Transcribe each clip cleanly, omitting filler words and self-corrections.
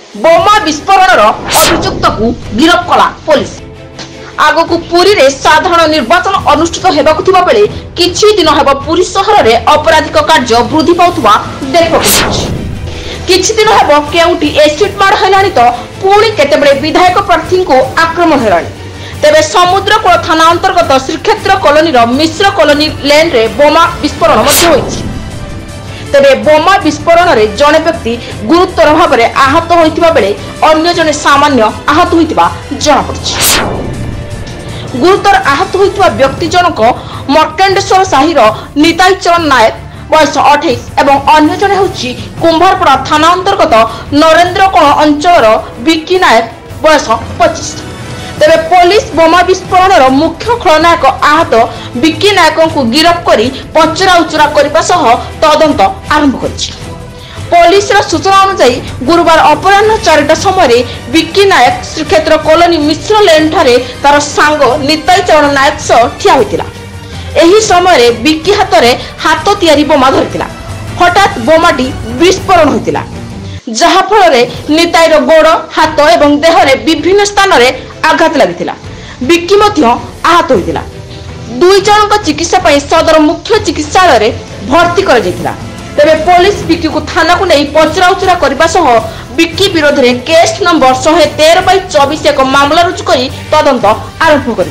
बोमा विस्फोरण अभियुक्त को गिरफ कला पुलिस। आगक पुरी रे साधारण निर्वाचन अनुष्ठित हेबाकु थिबा बेले किछि दिन हेबा पुरी शहर रे आपराधिक कार्य वृद्धि पाउथबा देखबा किछि दिन हेबा केउटी एसिड मार हेलानी तो पुणी केतेबेले विधायक प्रार्थी को आक्रमण हेलानी। तेबे समुद्रकूल थाना अंतर्गत श्रीक्षेत्र कॉलोनी रो मिश्र कॉलोनी लेन रे बोमा विस्फोरण मध्य होइछि। तेबे बोमा विस्फोरण रे जने व्यक्ति गुरुतर भाव में आहत होइतिबा बेले अन्य जने सामान्य आहत होइतिबा जଣା पड़छि। गुरुतर आहत होइतिबा व्यक्ति जनक मर्केंडेश्वर साहिर निताई चरण नायक बयस 28 एवं अन्य जने होछि कुंभारपड़ा थाना अंतर्गत नरेंद्रकोण अंचल विक्की नायक बयस 25। तेबे पुलिस बोमा विस्फोरण मुख्य खलनायक आहत विक्की नायक को गिरफ्त करी पचरा उचरा करने सह तदंत आरंभ करिछि। पुलिस सूचना अनुसार गुरुवार अपराह्न 4टा समय विक्की नायक श्रीक्षेत्र कॉलोनी मिश्र लेन ठारे तार सांग निताई चरण नायक सह ठिया होइतिला। एही समय विक्की हाथ तियारी बोमा धरितिला। हठात बोमाटी विस्फोरण होइतिला जहा फल निताईर गोड़ हाथ एवं देहरे विभिन्न स्थान में आघात लगी। विक्की आहत होइतिला। दुई जन चिकित्सा सदर मुख्य चिकित्सालय भर्ती कर तेबे पुलिस विक्की को थाना को नहीं पचरा उचरा करने सह विक्की विरोध में केस नंबर 113/24 एक मामला रुजु कर तदंत आरंभ कर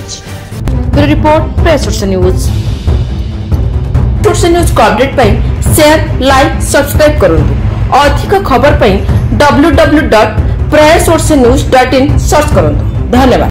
रिपोर्ट प्रेस न्यूज। न्यूज को अपडेट पाई शेयर लाइक सब्सक्राइब करूँ। अधिक खबर पाई www.prayersourcenews.in सर्च करूँ। धन्यवाद।